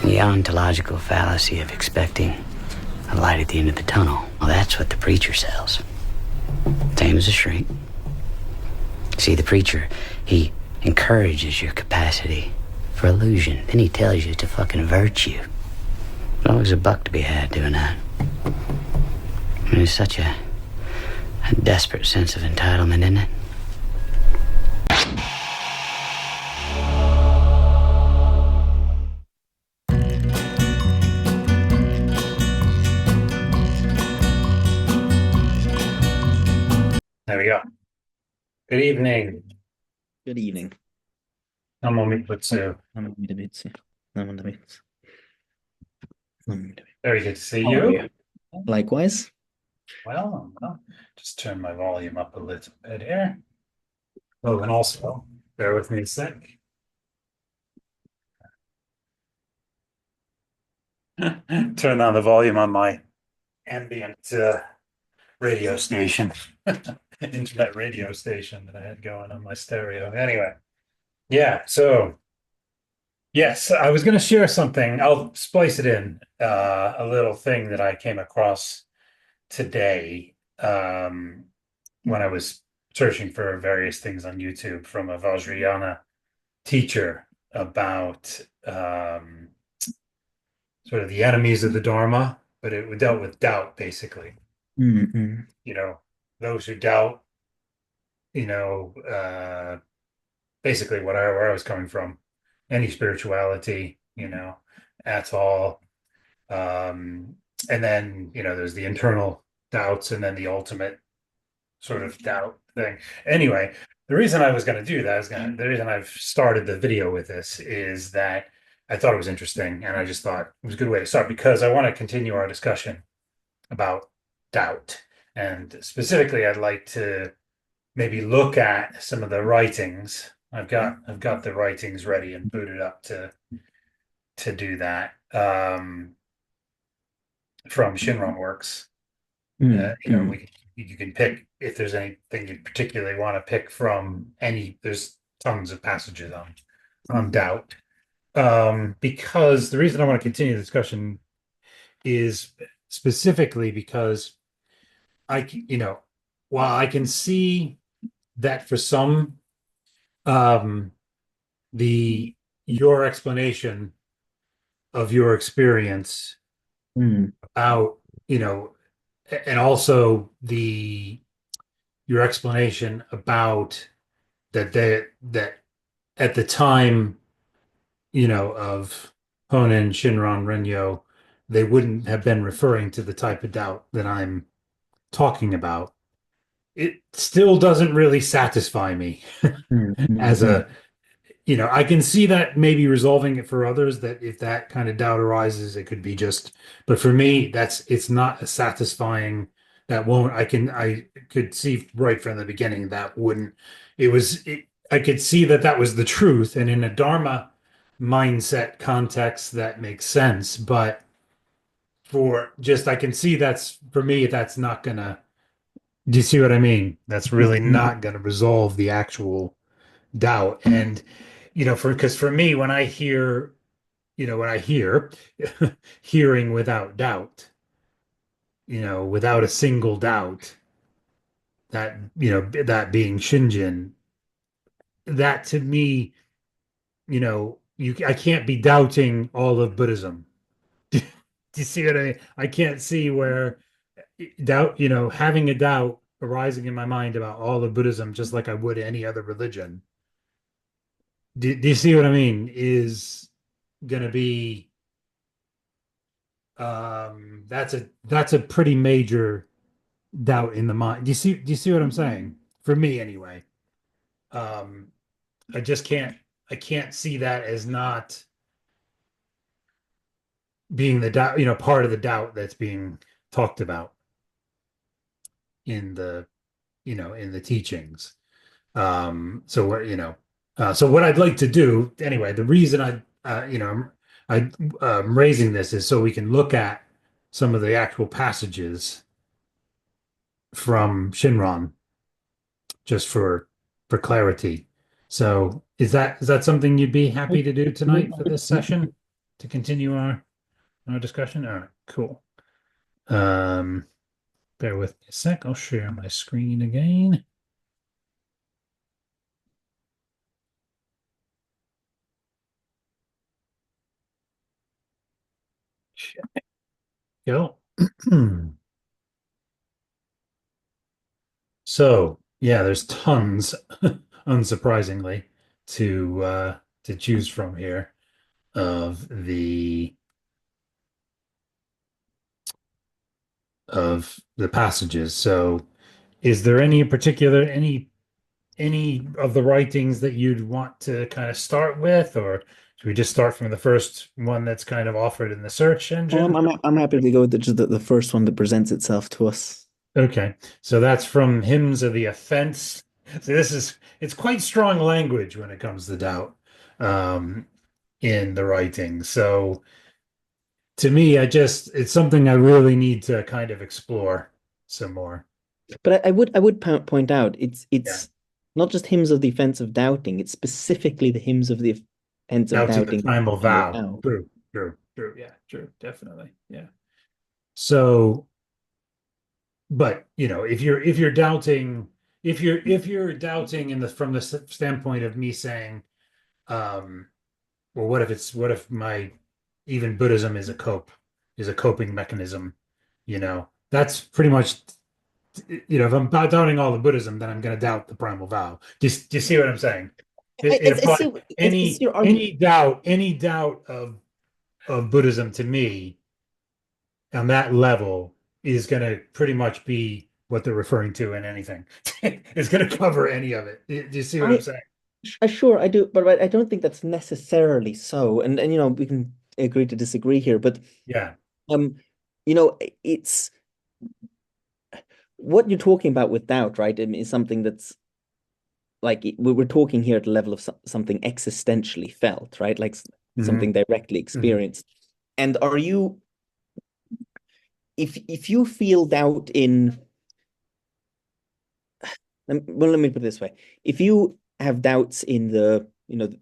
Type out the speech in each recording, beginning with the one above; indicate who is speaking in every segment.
Speaker 1: The ontological fallacy of expecting a light at the end of the tunnel. Well, that's what the preacher sells. Same as a shrink. See, the preacher, he encourages your capacity for illusion. Then he tells you to fucking virtue. There's always a buck to be had doing that. And there's such a desperate sense of entitlement, isn't it?
Speaker 2: There we go. Good evening.
Speaker 3: Good evening.
Speaker 2: Very good to see you.
Speaker 3: Likewise.
Speaker 2: Well, I'll just turn my volume up a little bit here. Oh, and also, bear with me a sec. Turn on the volume on my ambient radio station, internet radio station that I had going on my stereo. Anyway, yeah, so yes, I was going to share something. I'll splice it in, a little thing that I came across today when I was searching for various things on YouTube from a Vajrayana teacher about sort of the enemies of the Dharma, but it dealt with doubt, basically.
Speaker 3: Mm-hmm.
Speaker 2: You know, those who doubt, basically where I was coming from, any spirituality, at all. And then, there's the internal doubts and then the ultimate sort of doubt thing. Anyway, the reason I was going to do that the reason I've started the video with this is that I thought it was interesting, and I just thought it was a good way to start because I want to continue our discussion about doubt. And specifically, I'd like to maybe look at some of the writings. I've got the writings ready and booted up to do that from Shinran Works. You can pick if there's anything you particularly want to pick from any. There's tons of passages on doubt. Because the reason I want to continue the discussion is specifically because while I can see that for some, your explanation of your experience about, and also your explanation about that at the time, of Honen, Shinran, Renyo, they wouldn't have been referring to the type of doubt that I'm talking about. It still doesn't really satisfy me as I can see that maybe resolving it for others, that if that kind of doubt arises, it could be but for me, it's not a satisfying, I could see right from the beginning that wouldn't, I could see that was the truth. And in a Dharma mindset context, that makes sense. But I can see for me, that's not gonna, do you see what I mean? That's really not gonna resolve the actual doubt. And, because for me, when I hear hearing without doubt, without a single doubt, that, that being Shinjin, that to me, I can't be doubting all of Buddhism. Do you see what I mean? I can't see where doubt, having a doubt arising in my mind about all of Buddhism, just like I would any other religion. Do you see what I mean? Is going to be, that's a pretty major doubt in the mind. Do you see what I'm saying? For me, anyway. I can't see that as not being the doubt, part of the doubt that's being talked about in the teachings. So what I'd like to do anyway, the reason I'm raising this is so we can look at some of the actual passages from Shinran, just for clarity. So is that something you'd be happy to do tonight for this session? to continue our discussion? All right, cool. Bear with me a sec. I'll share my screen again. Go. So yeah, there's tons, unsurprisingly, to choose from here of the passages. So is there any particular any of the writings that you'd want to kind of start with, or should we just start from the first one that's kind of offered in the search engine?
Speaker 3: I'm happy to go with just the first one that presents itself to us.
Speaker 2: Okay, so that's from Hymns of the Offense. So it's quite strong language when it comes to doubt in the writing. So to me, it's something I really need to kind of explore some more.
Speaker 3: But I would point out
Speaker 2: Yeah.
Speaker 3: it's not just hymns of the offense of doubting, it's specifically the hymns of the offense of
Speaker 2: Doubting the
Speaker 3: doubting
Speaker 2: primal vow. True, yeah, true, definitely. Yeah. So, but if you're doubting, if you're doubting from the standpoint of me saying, well, what if my even Buddhism is a coping mechanism, that's pretty much, if I'm not doubting all the Buddhism, then I'm going to doubt the primal vow. Do you see what I'm saying? It applies
Speaker 3: I see your argument.
Speaker 2: any doubt of Buddhism to me on that level is going to pretty much be what they're referring to in anything. It's going to cover any of it. Do you see what I'm saying?
Speaker 3: Sure, I do, but I don't think that's necessarily so. And we can agree to disagree here, but
Speaker 2: Yeah.
Speaker 3: It's what you're talking about with doubt, right? I mean, is something that's like we're talking here at the level of something existentially felt, right? Like something directly experienced. And are you, if you feel doubt in, well, let me put it this way: if you have doubts in the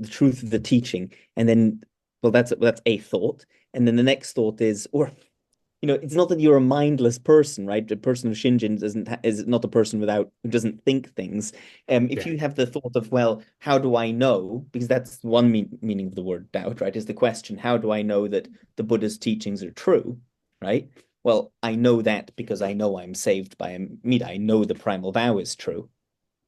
Speaker 3: truth of the teaching, and then, well, that's a thought, and then the next thought is, or it's not that you're a mindless person, right? The person of Shinjin is not a person who doesn't think things. If you have the thought of, well, how do I know? Because that's one meaning of the word doubt, right? Is the question, how do I know that the Buddha's teachings are true, right? Well, I know that because I know I'm saved by Amida. I know the primal vow is true,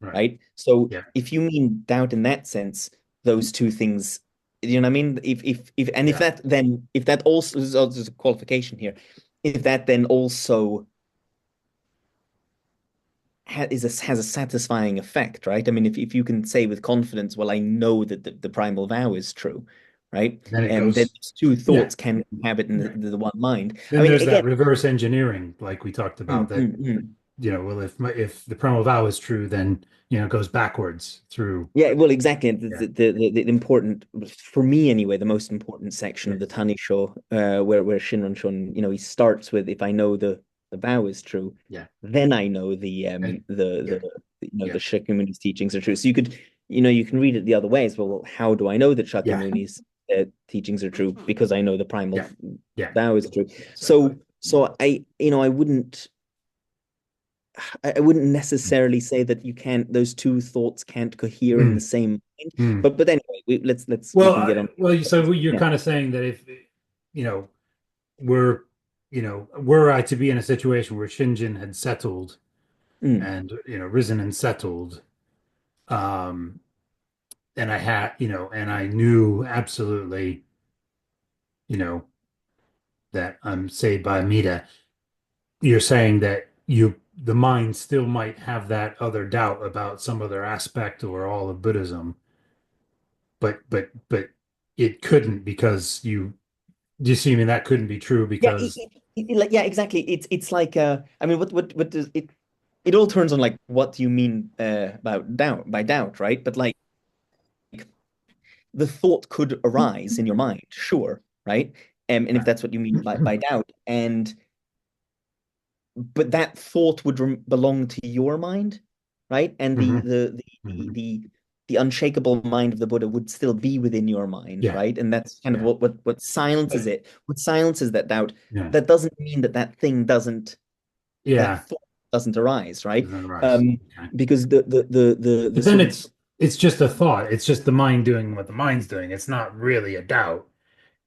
Speaker 3: right? So if you mean doubt in that sense, those two things, you know what I mean? If that also is a qualification here, if that then also has a satisfying effect, right? I mean, if you can say with confidence, well, I know that the primal vow is true, right?
Speaker 2: Then
Speaker 3: those two thoughts can inhabit in the one mind.
Speaker 2: Then
Speaker 3: I mean,
Speaker 2: there's
Speaker 3: again,
Speaker 2: that reverse engineering, like we talked about, well, if the primal vow is true, then it goes backwards through.
Speaker 3: Yeah, well, exactly. The important, for me anyway, the most important section of the Tanisho, where Shinran Shun, he starts with, if I know the vow is true, then I know the Shakyamuni's teachings are true. So you can read it the other way as well. How do I know that Shakyamuni's teachings are true? Because I know the primal vow is true. So I wouldn't necessarily say that those two thoughts can't cohere in the same mind. But anyway, let's we can get on.
Speaker 2: Well, so you're kind of saying that if were I to be in a situation where Shinjin had settled and risen and settled, and I had and I knew absolutely that I'm saved by Amida, you're saying that the mind still might have that other doubt about some other aspect or all of Buddhism, but it couldn't, because do you see? I mean, that couldn't be true because
Speaker 3: Exactly. It's like I mean, what does it? It all turns on like what do you mean about doubt, right? But like the thought could arise in your mind, sure, right? And if that's what you mean by doubt, but that thought would belong to your mind, right? And the the unshakable mind of the Buddha would still be within your mind,
Speaker 2: Yeah.
Speaker 3: right? And that's kind of
Speaker 2: Yeah.
Speaker 3: what silences it. What silences that doubt.
Speaker 2: Yeah.
Speaker 3: That doesn't mean that thing doesn't,
Speaker 2: Yeah.
Speaker 3: that thought doesn't arise, right?
Speaker 2: Doesn't arise. Okay.
Speaker 3: Because
Speaker 2: But then
Speaker 3: sort of,
Speaker 2: it's just a thought. It's just the mind doing what the mind's doing. It's not really a doubt.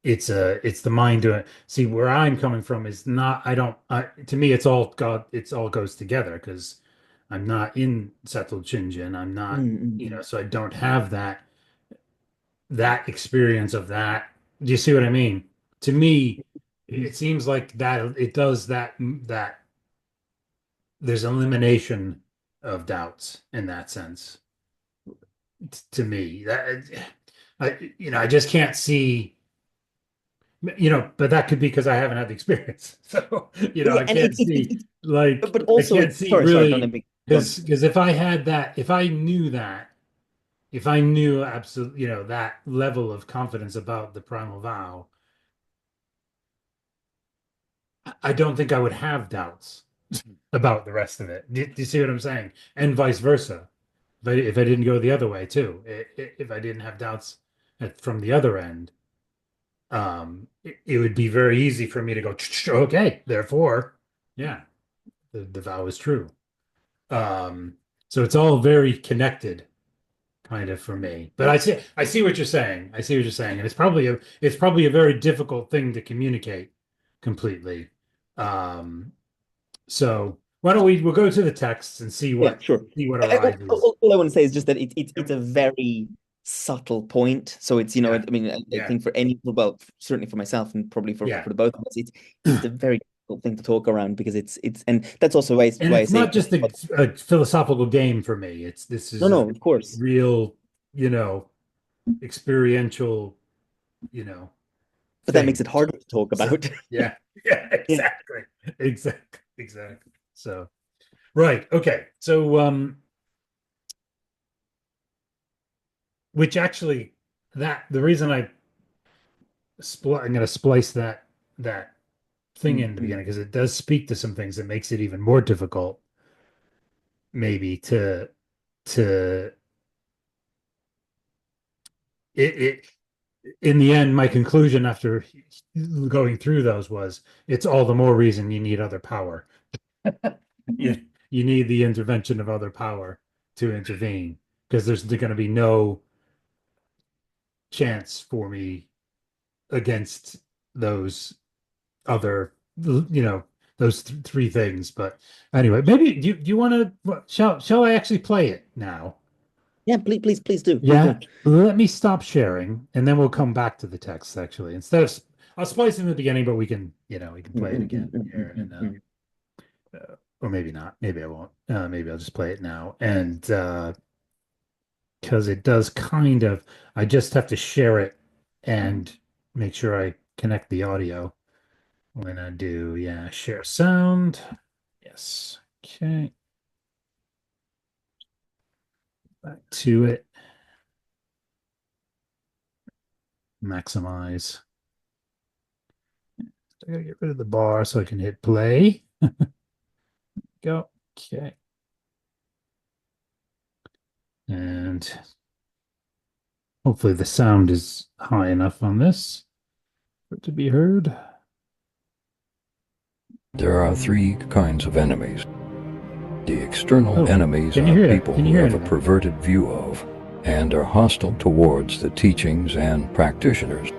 Speaker 2: It's the mind doing. See, where I'm coming from is not. To me, it's all goes together, because I'm not in settled Shinjin. I'm not, so I don't have that experience of that. Do you see what I mean? To me, it seems like that it does that there's elimination of doubts in that sense. To me, that I just can't see, but that could be because I haven't had the experience. So, I
Speaker 3: and
Speaker 2: can't see, like,
Speaker 3: but also,
Speaker 2: I can't see
Speaker 3: sorry, don't let
Speaker 2: really,
Speaker 3: me.
Speaker 2: because if I had that, if I knew that, if I knew absolutely, that level of confidence about the primal vow, I don't think I would have doubts about the rest of it. Do you see what I'm saying? And vice versa. But if I didn't go the other way too, if I didn't have doubts from the other end, it would be very easy for me to go, okay, therefore, yeah, the vow is true. So it's all very connected, kind of, for me. But I see what you're saying. I see what you're saying, and it's probably a very difficult thing to communicate completely. So why don't we'll go to the texts and see what
Speaker 3: Sure.
Speaker 2: arises.
Speaker 3: All I want to say is just that it's a very subtle point. So it's, I mean, I think for any, well, certainly for myself and probably for the both of us, it's a very difficult thing to talk around, because it's and that's also why
Speaker 2: it's not just a philosophical game for me. This is
Speaker 3: no, of course,
Speaker 2: real, experiential,
Speaker 3: but that makes it harder to talk about.
Speaker 2: So, yeah, exactly. So, right, okay. So, which actually, the reason I'm going to splice that thing in the beginning, because it does speak to some things that makes it even more difficult, maybe it in the end, my conclusion after going through those was, it's all the more reason you need other power. you need the intervention of other power to intervene, because there's going to be no chance for me against those other, those three things. But anyway, maybe do you want to, shall I actually play it now?
Speaker 3: Yeah, please do.
Speaker 2: Yeah, let me stop sharing, and then we'll come back to the text, actually. Instead of, I'll splice in the beginning, but we can play it again here, and or maybe not. Maybe I won't. Maybe I'll just play it now, and because it does kind of, I just have to share it and make sure I connect the audio when I do. Yeah, share sound. Yes. Okay. Back to it. Maximize. I gotta get rid of the bar so I can hit play. Go. Okay. And hopefully the sound is high enough on this for it to be heard.
Speaker 4: There are three kinds of enemies. The external enemies are people who have a perverted view of and are hostile towards the teachings and practitioners.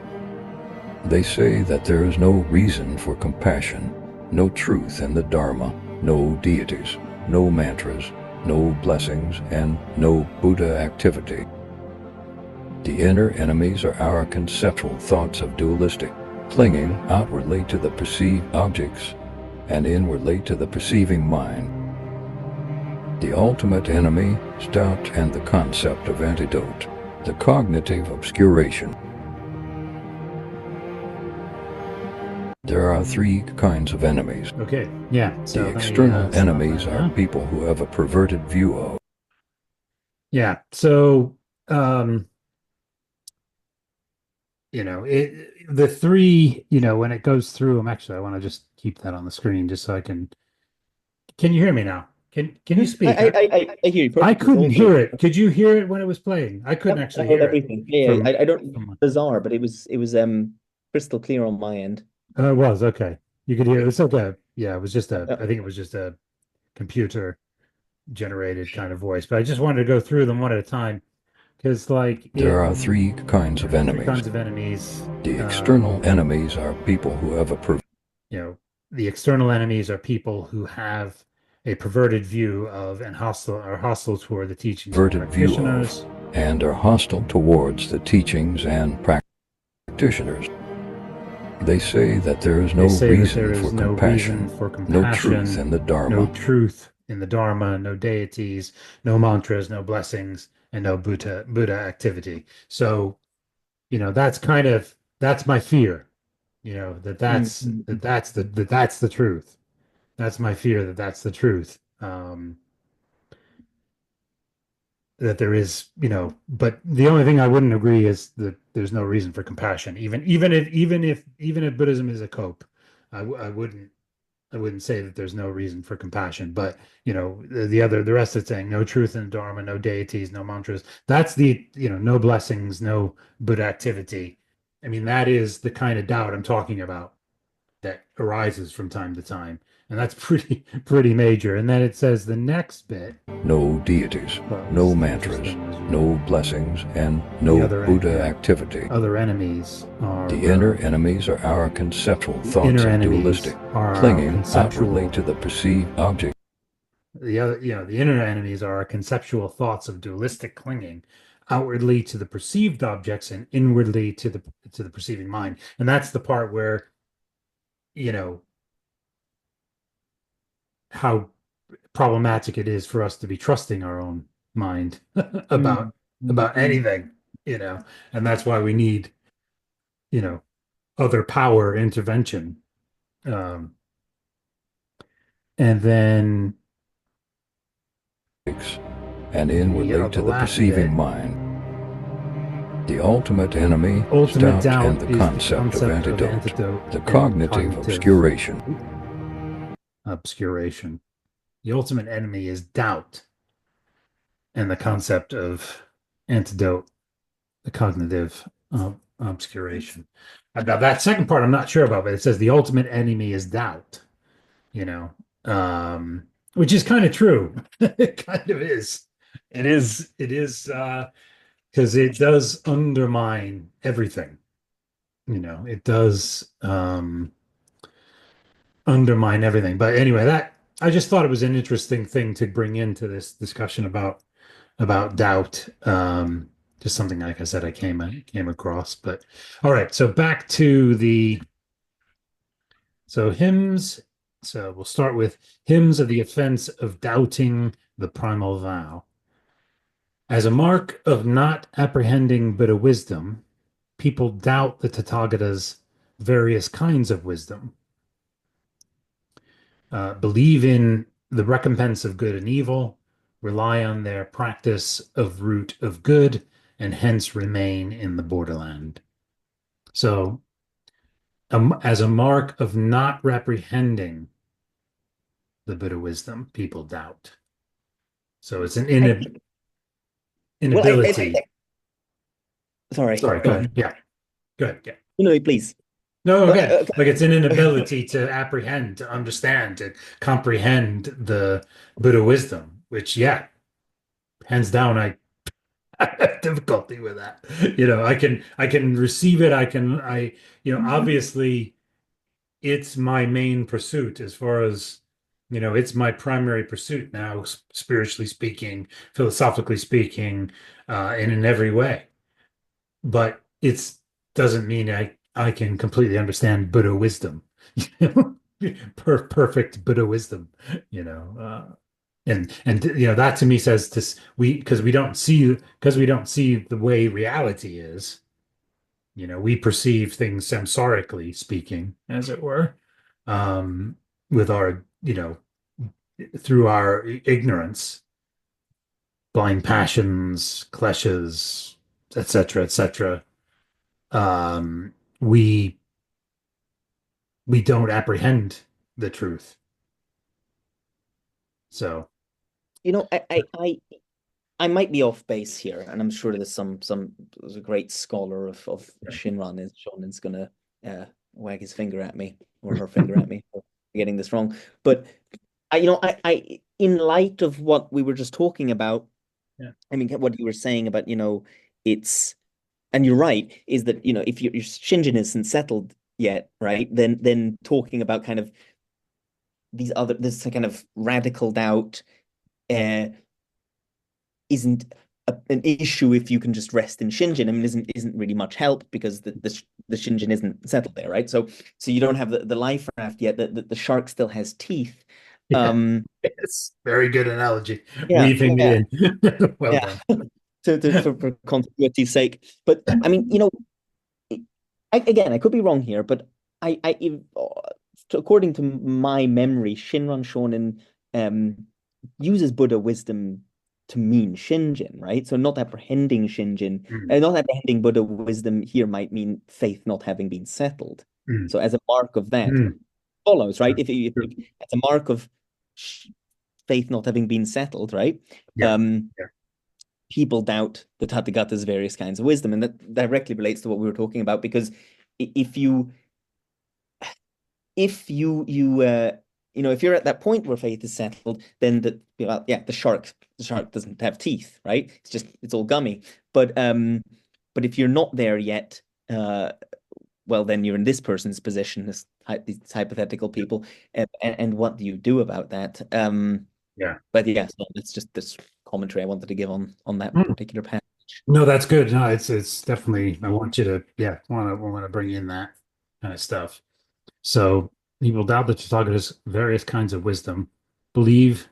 Speaker 4: They say that there is no reason for compassion, no truth in the Dharma, no deities, no mantras, no blessings, and no Buddha activity. The inner enemies are our conceptual thoughts of dualistic, clinging outwardly to the perceived objects and inwardly to the perceiving mind. The ultimate enemy is doubt and the concept of antidote, the cognitive obscuration. There are three kinds of enemies.
Speaker 2: Okay, yeah. So
Speaker 4: the external enemies are people who have a perverted view of.
Speaker 2: Yeah, so, the three, when it goes through them, actually, I want to just keep that on the screen just so I can you hear me now? Can you speak?
Speaker 3: I hear you perfectly.
Speaker 2: I couldn't hear it. Could you hear it when it was playing? I couldn't actually hear
Speaker 3: everything.
Speaker 2: it.
Speaker 3: I don't bizarre, but it was crystal clear on my end.
Speaker 2: It was okay. You could hear it. It's okay. Yeah, it was just I think it was just a computer generated kind of voice. But I just wanted to go through them one at a time. Because
Speaker 4: there are three kinds of enemies. The external enemies are people who have
Speaker 2: the external enemies are people who have a perverted view of and are hostile toward the teachings of practitioners.
Speaker 4: And are hostile towards the teachings and practitioners. They say that there is no reason for compassion, no truth in the Dharma.
Speaker 2: No truth in the Dharma, no deities, no mantras, no blessings, and no Buddha activity. So, that's my fear. That's the truth. That's my fear that's the truth. That there is, but the only thing I wouldn't agree is that there's no reason for compassion. Even if Buddhism is a cope, I wouldn't say that there's no reason for compassion. But the rest of it saying no truth in Dharma, no deities, no mantras. That's no blessings, no Buddha activity. I mean, that is the kind of doubt I'm talking about that arises from time to time. And that's pretty major. And then it says the next bit.
Speaker 4: No deities, no mantras, no blessings, and no Buddha activity.
Speaker 2: Other enemies are...
Speaker 4: The inner enemies are our conceptual thoughts of dualistic, clinging outwardly to the perceived object.
Speaker 2: The inner enemies are our conceptual thoughts of dualistic clinging outwardly to the perceived objects and inwardly to the perceiving mind. And that's the part where, how problematic it is for us to be trusting our own mind about anything, and that's why we need, other power intervention. And then
Speaker 4: and inwardly to the perceiving mind. The ultimate enemy is doubt and the concept of antidote, the cognitive obscuration.
Speaker 2: The ultimate enemy is doubt and the concept of antidote, the cognitive obscuration. Now that second part I'm not sure about, but it says the ultimate enemy is doubt, which is kind of true. It kind of is. It is because it does undermine everything. It does undermine everything. But anyway, I just thought it was an interesting thing to bring into this discussion about doubt. Just something, like I said, I came across. But all right, so back to hymns. So we'll start with hymns of the offense of doubting the primal vow. As a mark of not apprehending Buddha wisdom, people doubt the Tathagata's various kinds of wisdom. Believe in the recompense of good and evil, rely on their practice of root of good, and hence remain in the borderland. So, as a mark of not reprehending the Buddha wisdom, people doubt. So it's an inability.
Speaker 3: Sorry,
Speaker 2: go ahead. Yeah, go ahead. Yeah.
Speaker 3: No, please.
Speaker 2: No, okay. Like it's an inability to apprehend, to understand, to comprehend the Buddha wisdom, which, hands down, I have difficulty with that. I can receive it. Obviously it's my main pursuit as far as, it's my primary pursuit now, spiritually speaking, philosophically speaking, and in every way. But it doesn't mean I can completely understand Buddha wisdom, perfect Buddha wisdom, and that to me says because we don't see the way reality is, we perceive things samsarically speaking, as it were, with our, through our ignorance, blind passions, kleshas, etc., etc. We don't apprehend the truth. So
Speaker 3: I might be off base here, and I'm sure there's there's a great scholar of Shinran is Shonen's gonna wag his finger at me or her finger at me for getting this wrong. But I in light of what we were just talking about, I mean what you were saying about, it's, and you're right, is that if your Shinjin isn't settled yet, right? Then talking about kind of this kind of radical doubt isn't an issue if you can just rest in Shinjin. I mean, isn't really much help because the Shinjin isn't settled there, right? So you don't have the life raft yet. The shark still has teeth.
Speaker 2: It's very good analogy.
Speaker 3: Yeah,
Speaker 2: Weaving it in. Well done.
Speaker 3: For continuity's sake. But I mean, again, I could be wrong here, but according to my memory, Shinran Shonen uses Buddha wisdom to mean Shinjin, right? So not apprehending Shinjin, not apprehending Buddha wisdom here might mean faith not having been settled. So as a mark of that follows, right? If it's a mark of faith not having been settled, right? People doubt the Tathagata's various kinds of wisdom, and that directly relates to what we were talking about, because if you're at that point where faith is settled, then the shark doesn't have teeth, right? It's all gummy. But if you're not there yet, well, then you're in this person's position, these hypothetical people, and what do you do about that? But so it's just this commentary I wanted to give on that particular passage.
Speaker 2: No, that's good. No, it's definitely, I want you to want to bring in that kind of stuff. So people doubt the Tathagata's various kinds of wisdom, believe.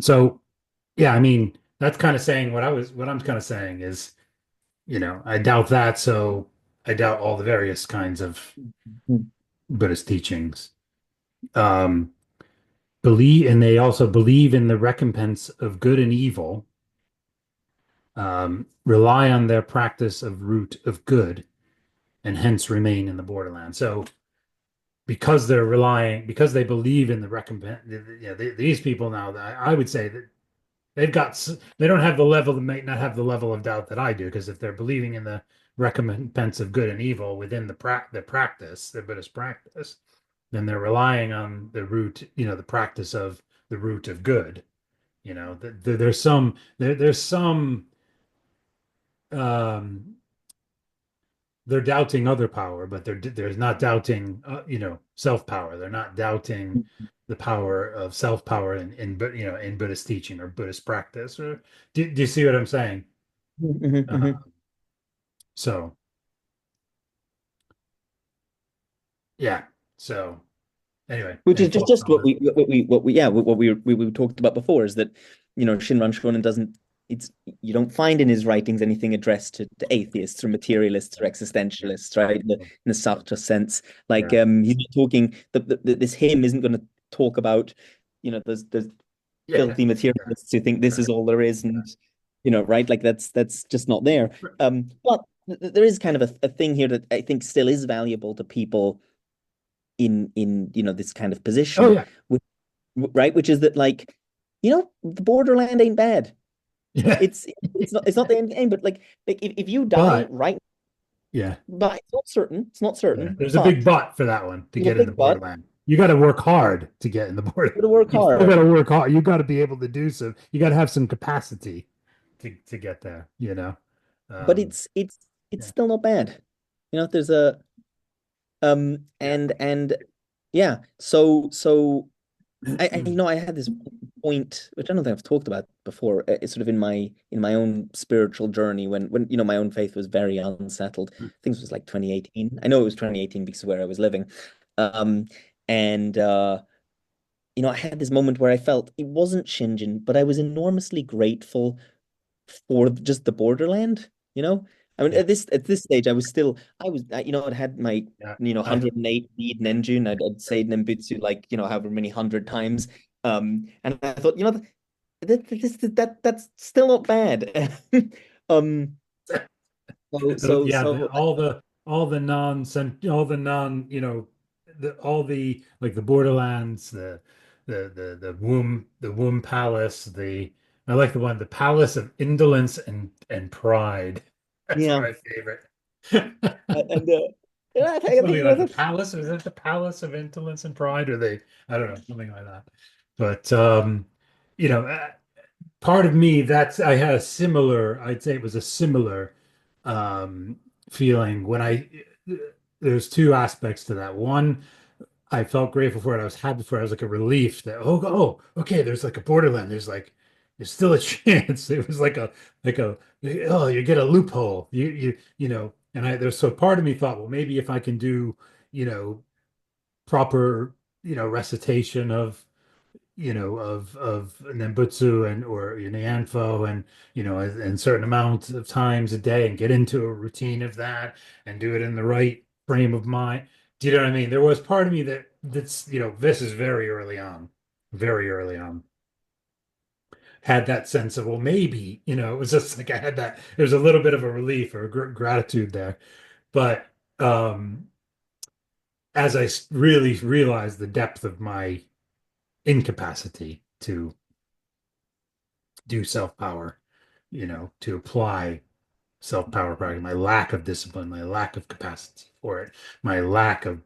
Speaker 2: So I mean, that's kind of saying what I'm kind of saying is, I doubt that, so I doubt all the various kinds of Buddhist teachings. And they also believe in the recompense of good and evil, rely on their practice of root of good, and hence remain in the borderland. So because they believe in the recompense, these people now, I would say that they don't have the level, they might not have the level of doubt that I do, because if they're believing in the recompense of good and evil within the practice, the Buddhist practice, then they're relying on the root, the practice of the root of good. There's some they're doubting other power, but they're not doubting self-power. They're not doubting the power of self-power in Buddhist teaching or Buddhist practice. Or do you see what I'm saying? So so anyway,
Speaker 3: which is just what we talked about before, is that Shinran Shonen doesn't, you don't find in his writings anything addressed to atheists or materialists or existentialists, right? In the Sartre sense, like he's not talking. This hymn isn't going to talk about those filthy materialists who think this is all there is, and right, like that's just not there. But there is kind of a thing here that I think still is valuable to people in this kind of position, which is that, like, the borderland ain't bad. It's not the end game, but like if you die, right? But it's not certain.
Speaker 2: There's a big but for that one, to get in the borderland. You got to work hard to get in the borderland.
Speaker 3: You got to work hard.
Speaker 2: You got to work hard. You got to be able to do so. You got to have some capacity to get there.
Speaker 3: But it's still not bad. There's a and so I had this point, which I don't think I've talked about before. It's sort of in my own spiritual journey when my own faith was very unsettled. I think it was like 2018. I know it was 2018 because of where I was living. And I had this moment where I felt it wasn't Shinjin, but I was enormously grateful for just the borderland. I mean, at this stage, I'd had my 108 need Nenjun. I'd say Nembutsu like however many 100 times, and I thought that's still not bad.
Speaker 2: All the borderlands, the the womb palace, I like the palace of indolence and pride. That's
Speaker 3: Yeah.
Speaker 2: my favorite.
Speaker 3: And I think
Speaker 2: Something like the palace, is it the palace of indolence and pride, or I don't know, something like that. But you know, part of me, I had a similar, I'd say it was a similar feeling when there's two aspects to that. One, I felt grateful for it. I was happy for it. I was like a relief that, okay, there's like a borderland. There's still a chance. It was oh, you get a loophole. You know, and so part of me thought, well, maybe if I can do, you know, proper, you know, recitation of, you know, of Nembutsu or Nyanfo, and you know, and certain amounts of times a day, and get into a routine of that and do it in the right frame of mind. Do you know what I mean? There was part of me that's, you know, this is very early on, had that sense of, well, maybe, you know, it was just like I had that, there's a little bit of a relief or gratitude there. But as I really realized the depth of my incapacity to do self-power, you know, to apply self-power practice, my lack of discipline, my lack of capacity for it, my lack of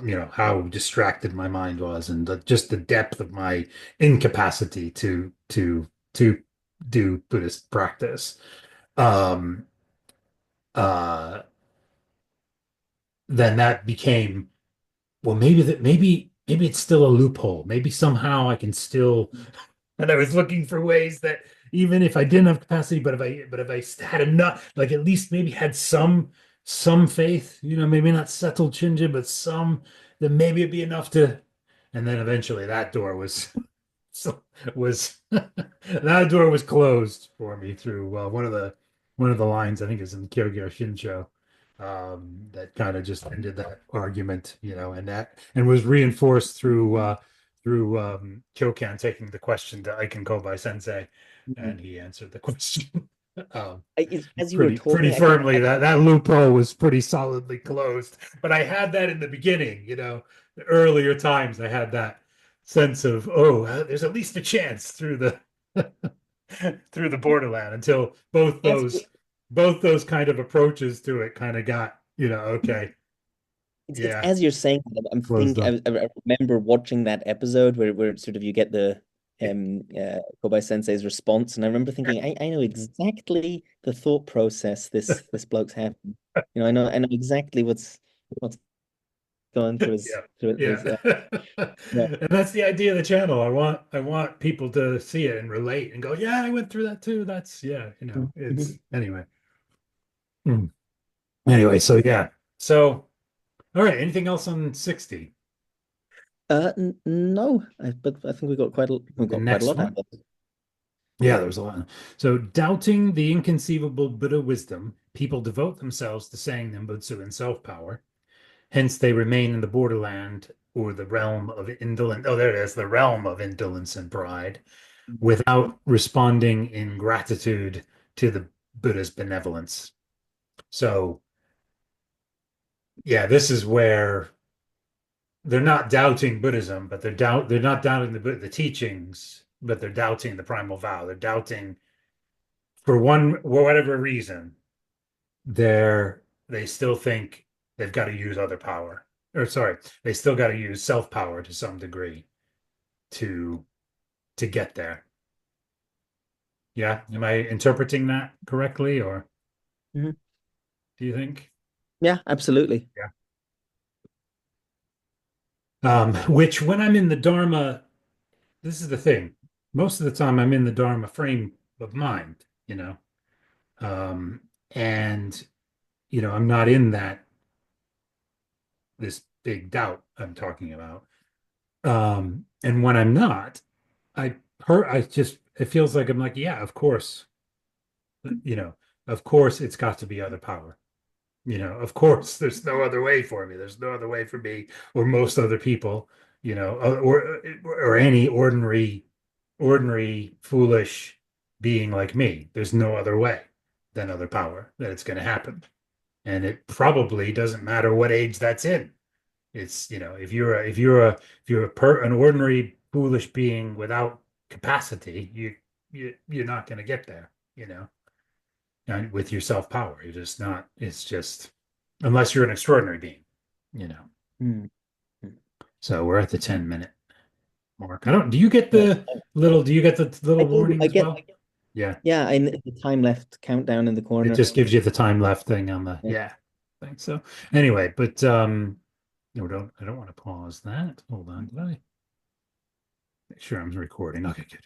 Speaker 2: you know, how distracted my mind was, and just the depth of my incapacity to do Buddhist practice. Um then that became, well, maybe it's still a loophole. Maybe somehow I can still, and I was looking for ways that even if I didn't have capacity, but if I had enough, like at least maybe had some faith, you know, maybe not settled Shinja, but some, then maybe it'd be enough to. And then eventually that door was that door was closed for me through one of the lines, I think is in Kyogyo Shinsho, that kind of just ended that argument, you know, and was reinforced through Chokan taking the question to Aiken Kobai Sensei, and he answered the question
Speaker 3: as you were talking,
Speaker 2: pretty firmly. That loophole was pretty solidly closed. But I had that in the beginning, you know, the earlier times. I had that sense of, there's at least a chance through the through the borderland, until both those kind of approaches to it kind of got, you know, okay.
Speaker 3: It's as you're saying that, I'm thinking. I remember watching that episode where sort of you get the Kobai Sensei's response, and I remember thinking, I know exactly the thought process this bloke's having. You know, I know exactly what's going through his
Speaker 2: yeah. And that's the idea of the channel. I want people to see it and relate and go, yeah, I went through that too. That's, yeah, you know, it's anyway. Anyway, so yeah. So all right, anything else on 60?
Speaker 3: No, but I think we got quite a lot out of it.
Speaker 2: Yeah, there was a lot. So, doubting the inconceivable Buddha wisdom, people devote themselves to saying Nembutsu and self-power. Hence, they remain in the borderland, or the realm of indolence. Oh, there it is, the realm of indolence and pride, without responding in gratitude to the Buddha's benevolence. So, yeah, this is where they're not doubting Buddhism, but they're not doubting the teachings, but they're doubting the primal vow. They're doubting, for whatever reason, they still think they've got to use other power. Or sorry, they still got to use self-power to some degree to get there. Yeah, am I interpreting that correctly, or do you think?
Speaker 3: Yeah, absolutely.
Speaker 2: Yeah. Which, when I'm in the Dharma, this is the thing. Most of the time I'm in the Dharma frame of mind, you know. And, you know, I'm not in this big doubt I'm talking about. And when I'm not, it feels like I'm like, yeah, of course, you know, of course it's got to be other power. You know, of course, there's no other way for me. There's no other way for me or most other people, you know, or any ordinary foolish being like me. There's no other way than other power that it's going to happen. And it probably doesn't matter what age that's in. It's, you know, if you're an ordinary foolish being without capacity, you're not going to get there, and with your self-power. You're just not, it's just, unless you're an extraordinary being,
Speaker 3: Mm.
Speaker 2: So we're at the 10-minute mark. Do you get the little warning as well? Yeah.
Speaker 3: Yeah, and the time left countdown in the corner.
Speaker 2: It just gives you the time left thing on the thing. So anyway, but no, I don't want to pause that. Hold on, did I? Make sure I'm recording. Okay, good.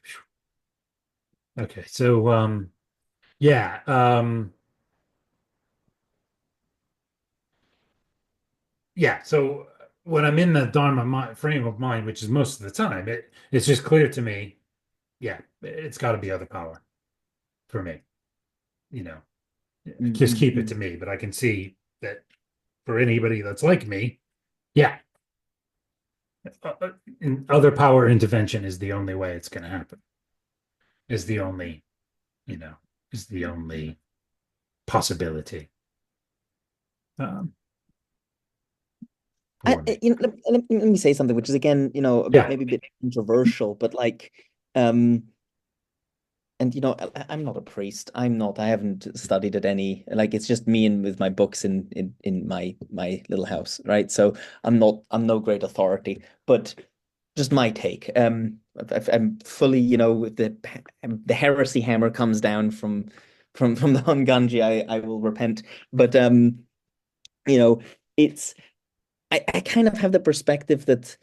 Speaker 2: Okay, so yeah. Yeah, so when I'm in the Dharma frame of mind, which is most of the time, it's just clear to me, yeah, it's got to be other power for me, just keep it to me. But I can see that for anybody that's like me, yeah, other power intervention is the only way it's going to happen, is the only possibility.
Speaker 3: Let me say something, which is again, maybe a bit controversial, but like, and I'm not a priest. I haven't studied at any, like, it's just me and with my books in my little house, right? So I'm no great authority, but just my take. I'm fully, if the heresy hammer comes down from the Hongwanji, I will repent. But it's. I kind of have the perspective that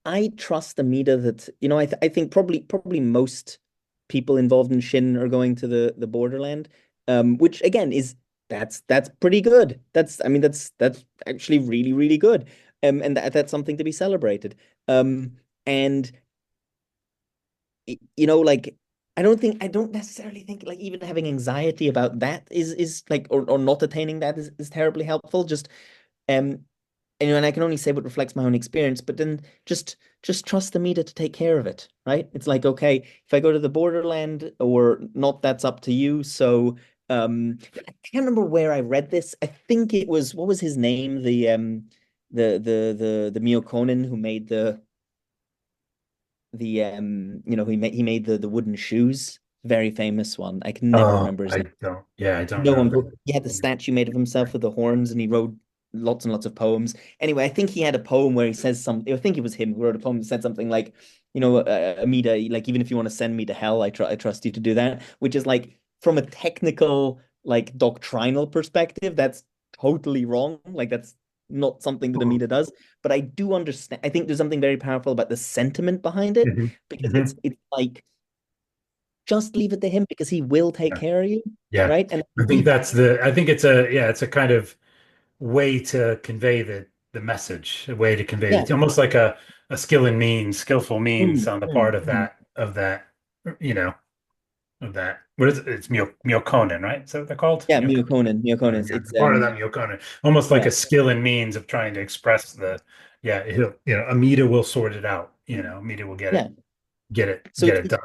Speaker 3: I trust Amida that, I think probably most people involved in Shin are going to the borderland, which again that's pretty good. That's actually really, really good. And that's something to be celebrated. And like I don't necessarily think like even having anxiety about that is like or not attaining that is terribly helpful. Just and I can only say what reflects my own experience, but then just trust the media to take care of it, right? It's like, okay, if I go to the borderland or not, that's up to you. So I can't remember where I read this. I think it was, what was his name? The Myokonin who made he made the wooden shoes, very famous one. I can never remember his name.
Speaker 2: I don't know.
Speaker 3: He had the statue made of himself with the horns, and he wrote lots and lots of poems. Anyway, I think he had a poem where he says something. I think it was him who wrote a poem that said something like, Amida, like, even if you want to send me to hell, I trust you to do that. Which is like, from a technical, like, doctrinal perspective, that's totally wrong. Like, that's not something that Amida does. But I do understand. I think there's something very powerful about the sentiment behind it, because it's like, just leave it to him because he will take care of you.
Speaker 2: Yeah.
Speaker 3: Right. And
Speaker 2: I think it's a kind of way to convey the message, a way to convey it, almost like a skillful means on the part of that, what is it? It's Myokonin, right? So they're called?
Speaker 3: Yeah, Myokonin. It's
Speaker 2: part of that Myokonin, almost like a skill and means of trying to express Amida will sort it out. Amida will get it done.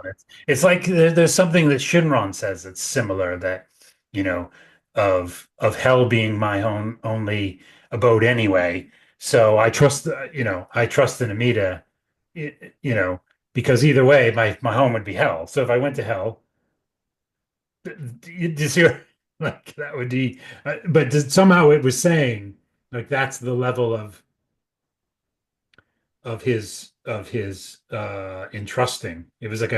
Speaker 2: It's like there's something that Shinran says that's similar, that of hell being my only abode anyway. So I trust in Amida, because either way my home would be hell. So if I went to hell, you see, like, that would be, but somehow it was saying, like, that's the level of his entrusting. It was like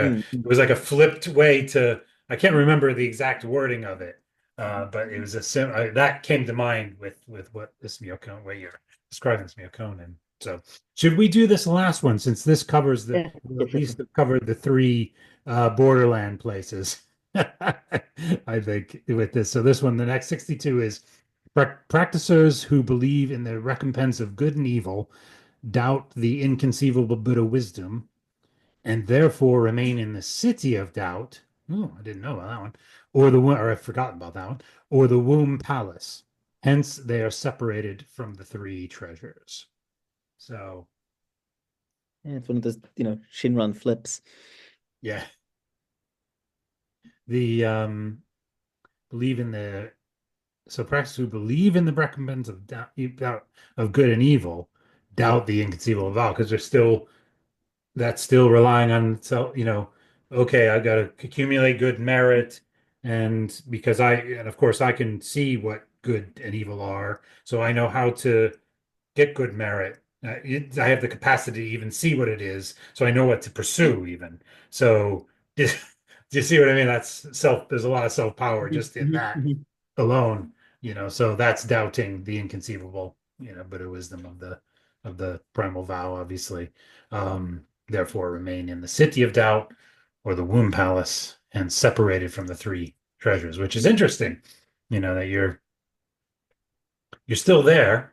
Speaker 2: a flipped way to, I can't remember the exact wording of it, but it was that came to mind with what this Myokonin, way you're describing this Myokonin. So should we do this last one, since this covers at least covered the three borderland places? I think with this. So this one, the next 62 is practicers who believe in the recompense of good and evil doubt the inconceivable Buddha wisdom, and therefore remain in the city of doubt. Oh, I didn't know about that one. Or I've forgotten about that one. Or the womb palace. Hence, they are separated from the three treasures. So,
Speaker 3: yeah, it's one of those, Shinran flips.
Speaker 2: Yeah. The practices who believe in the recompense of doubt of good and evil doubt the inconceivable vow, because that's still relying on self, okay, I got to accumulate good merit, and of course I can see what good and evil are, so I know how to get good merit. I have the capacity to even see what it is, so I know what to pursue even. So do you see what I mean? There's a lot of self-power just in that alone, so that's doubting the inconceivable, Buddha wisdom of the primal vow, obviously. Therefore remain in the city of doubt or the womb palace and separated from the three treasures, which is interesting, that you're still there,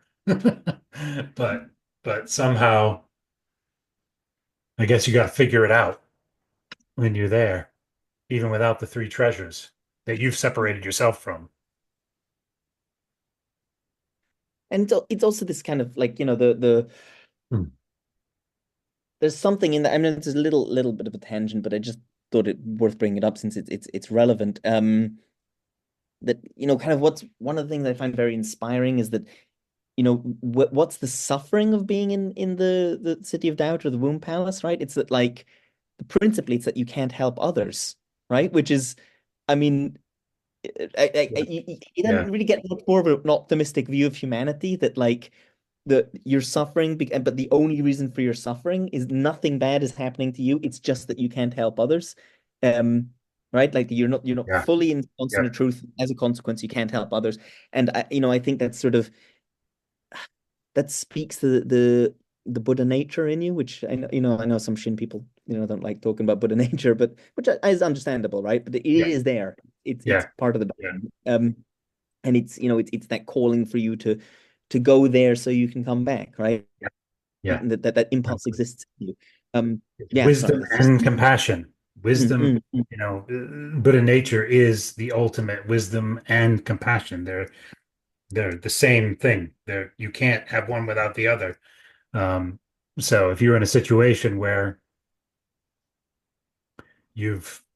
Speaker 2: but somehow I guess you got to figure it out when you're there, even without the three treasures that you've separated yourself from.
Speaker 3: And it's also this kind of like, the there's something in that. I mean, it's a little bit of a tangent, but I just thought it worth bringing it up since it's relevant. That, kind of what's one of the things I find very inspiring is that, what's the suffering of being in the city of doubt or the womb palace, right? It's that, like, principally it's that you can't help others, right? Which is, I mean, you don't really get much more of an optimistic view of humanity, that like you're suffering, but the only reason for your suffering is nothing bad is happening to you. It's just that you can't help others. Right? Like you're not fully in constant truth. As a consequence, you can't help others. And I think that's sort of that speaks to the Buddha nature in you, which I know some Shin people don't like talking about Buddha nature, but which is understandable, right? But it is there. It's part of the doctrine. And it's that calling for you to go there so you can come back, right? And that impulse exists in you.
Speaker 2: Wisdom and compassion. Wisdom, Buddha nature is the ultimate wisdom and compassion. They're the same thing. You can't have one without the other. So if you're in a situation where you're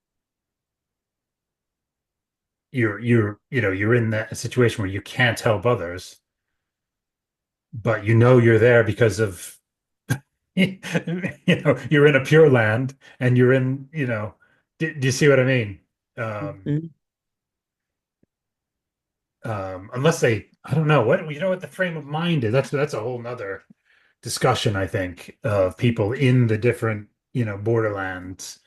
Speaker 2: in that situation where you can't help others, but you're there because of you're in a pure land, and you're in, do you see what I mean? Unless I don't know what the frame of mind is. That's a whole nother discussion, I think, of people in the different, borderlands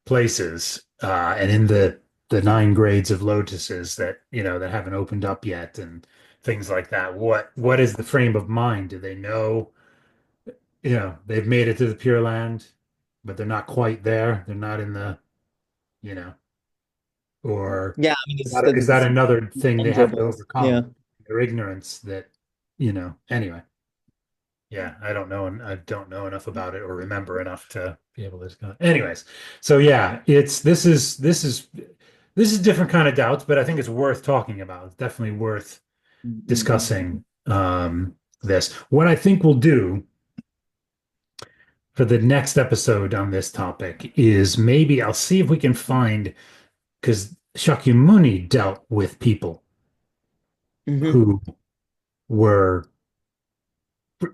Speaker 2: places, and in the 9 grades of lotuses that haven't opened up yet, and things like that. What is the frame of mind? Do they know, they've made it to the Pure Land, but they're not quite there. They're not in the, or
Speaker 3: I mean,
Speaker 2: is that another thing they have to overcome?
Speaker 3: Yeah.
Speaker 2: Their ignorance that, anyway. Yeah, I don't know, and I don't know enough about it or remember enough to be able to. Anyways, so yeah, this is different kind of doubts, but I think it's worth talking about. It's definitely worth discussing this. What I think we'll do for the next episode on this topic is maybe I'll see if we can find, because Shakyamuni dealt with people who were, for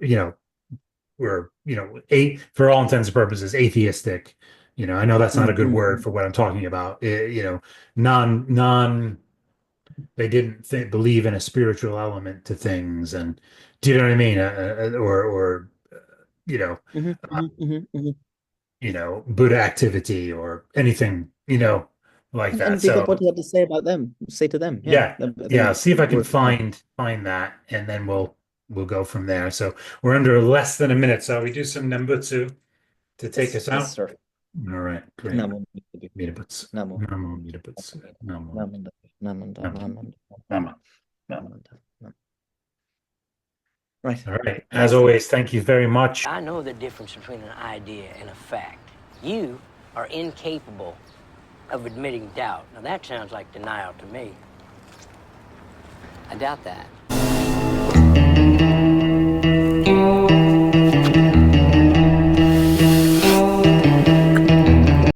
Speaker 2: all intents and purposes, atheistic. I know that's not a good word for what I'm talking about. They didn't believe in a spiritual element to things, and do you know what I mean? Or Buddha activity or anything, like that.
Speaker 3: And pick up what you have to say about them. Say to them.
Speaker 2: Yeah. See if I can find that, and then we'll go from there. So we're under less than a minute, so we do some Nembutsu to take us out.
Speaker 3: Yes, sir.
Speaker 2: All right, great.
Speaker 3: Namo
Speaker 2: Metabutsu.
Speaker 3: Namo.
Speaker 2: Namo Metabutsu.
Speaker 3: Namo. Right.
Speaker 2: All right. As always, thank you very much.
Speaker 1: I know the difference between an idea and a fact. You are incapable of admitting doubt. Now that sounds like denial to me. I doubt that.